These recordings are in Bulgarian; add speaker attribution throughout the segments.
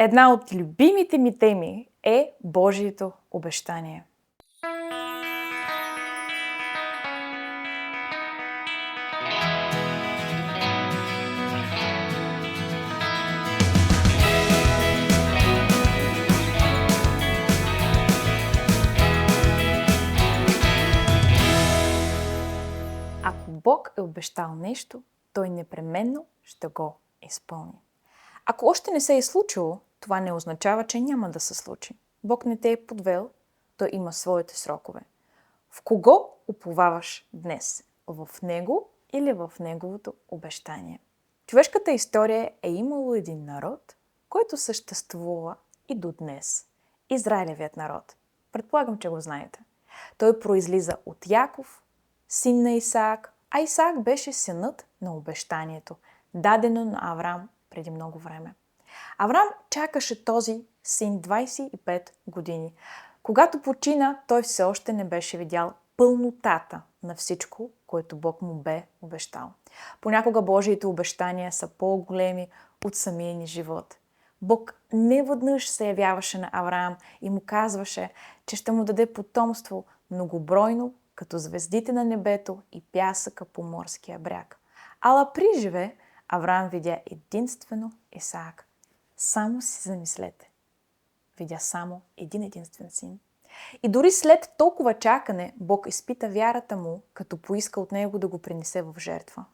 Speaker 1: Една от любимите ми теми е Божието обещание. Ако Бог е обещал нещо, Той непременно ще го изпълни. Ако още не се е случило, това не означава, че няма да се случи. Бог не те е подвел, Той има своите срокове. В кого уповаваш днес? В Него или в Неговото обещание? Човешката история е имало един народ, който съществува и до днес. Израилевият народ. Предполагам, че го знаете. Той произлиза от Яков, син на Исаак, а Исаак беше синът на обещанието, дадено на Авраам преди много време. Авраам чакаше този син 25 години. Когато почина, той все още не беше видял пълнотата на всичко, което Бог му бе обещал. Понякога Божиите обещания са по-големи от самия ни живот. Бог неведнъж се явяваше на Авраам и му казваше, че ще му даде потомство многобройно, като звездите на небето и пясъка по морския бряг. Ала при живе Авраам видя единствено Исаак. Само си замислете. Видя само един единствен син. И дори след толкова чакане, Бог изпита вярата му, като поиска от него да го принесе в жертва.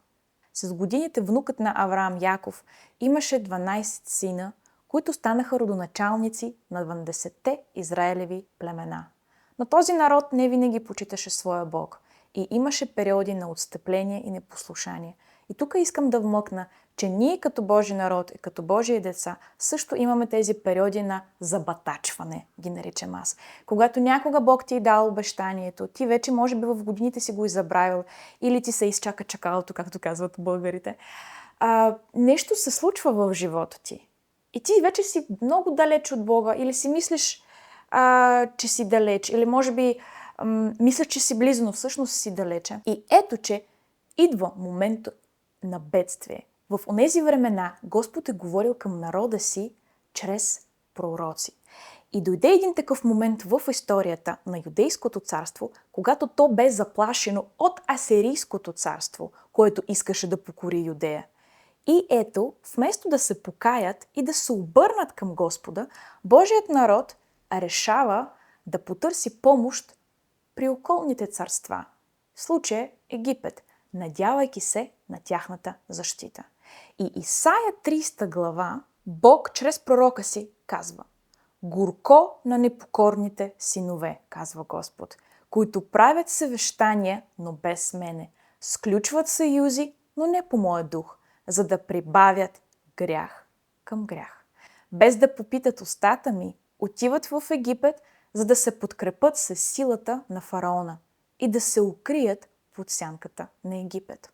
Speaker 1: С годините внукът на Авраам Яков имаше 12 сина, които станаха родоначалници на 12-те Израилеви племена. Но този народ не винаги почиташе своя Бог и имаше периоди на отстъпление и непослушание. И тук искам да вмъкна, че ние като Божи народ и като Божии деца също имаме тези периоди на забатачване, ги наричам аз. Когато някога Бог ти е дал обещанието, ти вече може би в годините си го и забравил или ти се изчака чакалото, както казват българите. Нещо се случва в живота ти. И ти вече си много далеч от Бога или си мислиш, че си далеч, или може би мислиш, че си близо, но всъщност си далече. И ето, че идва момент на бедствие. В онези времена Господ е говорил към народа си чрез пророци. И дойде един такъв момент в историята на Юдейското царство, когато то бе заплашено от Асирийското царство, което искаше да покори Юдея. И ето, вместо да се покаят и да се обърнат към Господа, Божият народ решава да потърси помощ при околните царства. В случая Египет, надявайки се на тяхната защита. И Исаия 30 глава, Бог чрез пророка си казва: "Горко на непокорните синове", казва Господ, "които правят съвещания, но без мене, сключват съюзи, но не по моя дух, за да прибавят грях към грях. Без да попитат устата ми, отиват в Египет, за да се подкрепят с силата на фараона и да се укрият под сянката на Египет.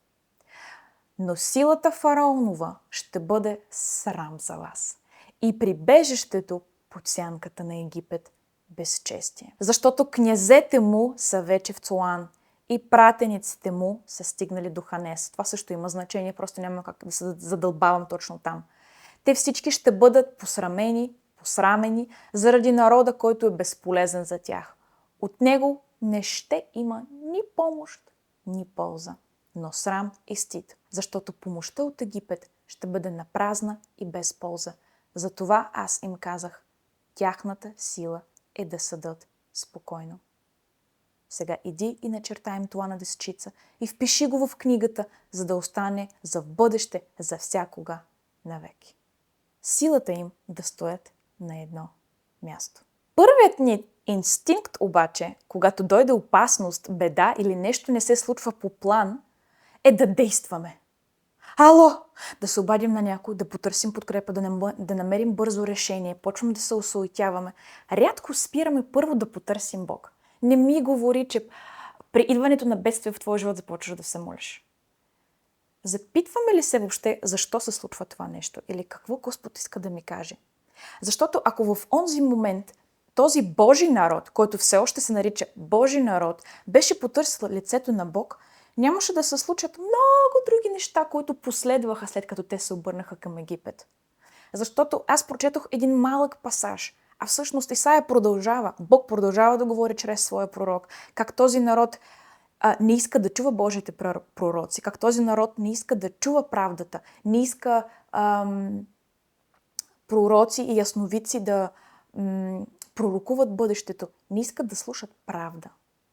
Speaker 1: Но силата фараонова ще бъде срам за вас и прибежището под сянката на Египет безчестие. Защото князете му са вече в Цоан и пратениците му са стигнали до Ханес." Това също има значение, просто няма как да се задълбавам точно там. "Те всички ще бъдат посрамени заради народа, който е безполезен за тях. От него не ще има ни помощ, ни полза, но срам и стид, защото помощта от Египет ще бъде напразна и без полза. Затова аз им казах, тяхната сила е да съдат спокойно." Сега иди и начертай това на десчица и впиши го в книгата, за да остане за в бъдеще, за всякога, навеки. Силата им да стоят на едно място. Първият ни инстинкт обаче, когато дойде опасност, беда или нещо не се случва по план, е да действаме. Ало! Да се обадим на някой, да потърсим подкрепа, да намерим бързо решение, почваме да се осуетяваме. Рядко спираме първо да потърсим Бог. Не ми говори, че при идването на бедствие в твоя живот започваш да се молиш. Запитваме ли се въобще защо се случва това нещо или какво Господ иска да ми каже? Защото ако в онзи момент този Божий народ, който все още се нарича Божий народ, беше потърсил лицето на Бог, нямаше да се случат много други неща, които последваха след като те се обърнаха към Египет. Защото аз прочетох един малък пасаж, а всъщност Исаия продължава. Бог продължава да говори чрез своя пророк. Как този народ не иска да чува Божите пророци, как този народ не иска да чува правдата, не иска пророци и ясновици да пророкуват бъдещето, не искат да слушат правда.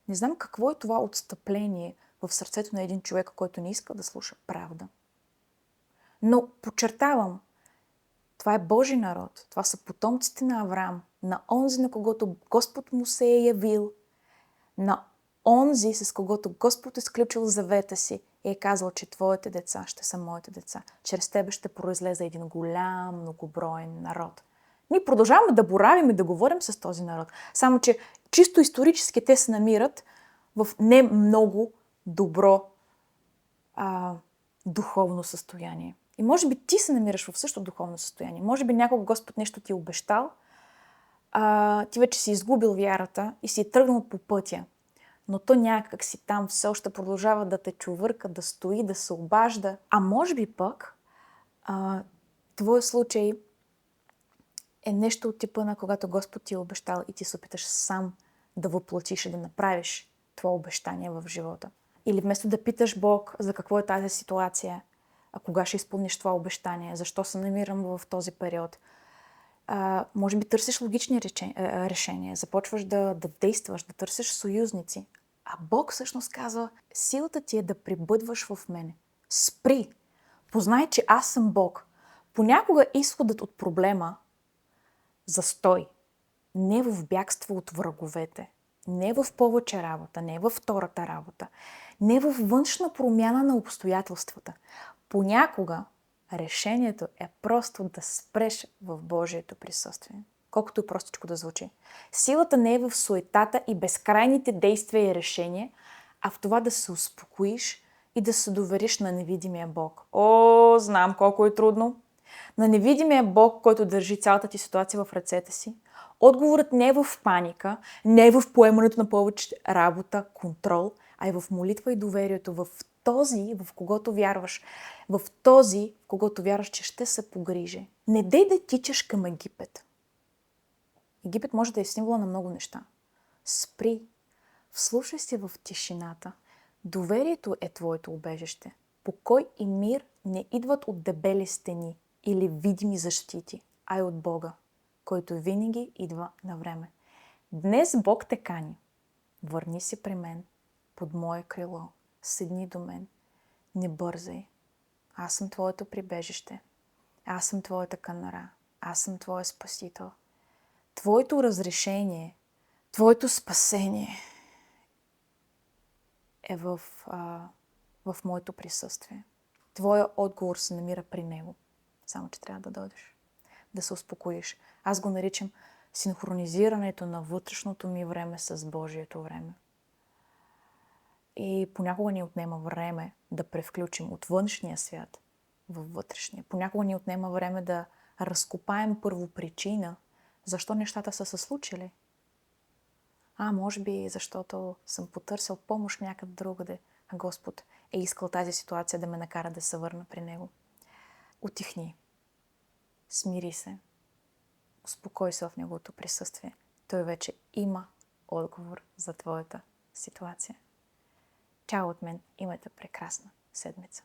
Speaker 1: Не знам какво е това отстъпление в сърцето на един човек, който не иска да слуша правда. Но подчертавам, това е Божи народ, това са потомците на Авраам, на онзи, на когото Господ му се е явил, на онзи, с когото Господ е сключил завета си и е казал, че твоите деца ще са моите деца. Чрез тебе ще произлезе един голям, многоброен народ. Ние продължаваме да боравим и да говорим с този народ. Само, че чисто исторически те се намират в не много добро духовно състояние. И може би ти се намираш в същото духовно състояние. Може би някога Господ нещо ти е обещал, ти вече си изгубил вярата и си тръгнал по пътя. Но то някак си там все още продължава да те чувърка, да стои, да се обажда. А може би пък твой случай е нещо от типа на когато Господ ти е обещал и ти се опиташ сам да въплатиш и да направиш това обещание в живота. Или вместо да питаш Бог за какво е тази ситуация, кога ще изпълниш това обещание, защо се намирам в този период, може би търсиш логични решения, започваш да действаш, да търсиш съюзници. А Бог всъщност казва, силата ти е да пребъдваш в мене. Спри! Познай, че аз съм Бог. Понякога изходът от проблема застой. Не в бягство от враговете, не в повече работа, не във втората работа, не в външна промяна на обстоятелствата. Понякога решението е просто да спреш в Божието присъствие. Колкото и простичко да звучи. Силата не е в суетата и безкрайните действия и решения, а в това да се успокоиш и да се довериш на невидимия Бог. О, знам колко е трудно. На невидимия Бог, който държи цялата ти ситуация в ръцете си. Отговорът не е в паника, не е в поемането на повече работа, контрол, а е в молитва и доверието в този, в когото вярваш. В този, в когото вярваш, че ще се погрижи. Не дей да тичаш към Египет. Египет може да е символа на много неща. Спри, вслушай се в тишината. Доверието е твоето убежище. Покой и мир не идват от дебели стени или видими защити, а и от Бога, който винаги идва на време. Днес Бог те кани. Върни се при мен, под мое крило. Седни до мен. Не бързай. Аз съм твоето прибежище. Аз съм твоята канара. Аз съм твоя спасител. Твоето разрешение, твоето спасение е в моето присъствие. Твоя отговор се намира при него. Само, че трябва да дойдеш. Да се успокоиш. Аз го наричам синхронизирането на вътрешното ми време с Божието време. И понякога ни отнема време да превключим от външния свят във вътрешния. Понякога ни отнема време да разкопаем първопричина, защо нещата са се случили. Може би защото съм потърсил помощ някъде другаде, а Господ е искал тази ситуация да ме накара да се върна при Него. Утихни. Смири се. Успокой се в Неговото присъствие. Той вече има отговор за твоята ситуация. Чао от мен. Имайте прекрасна седмица.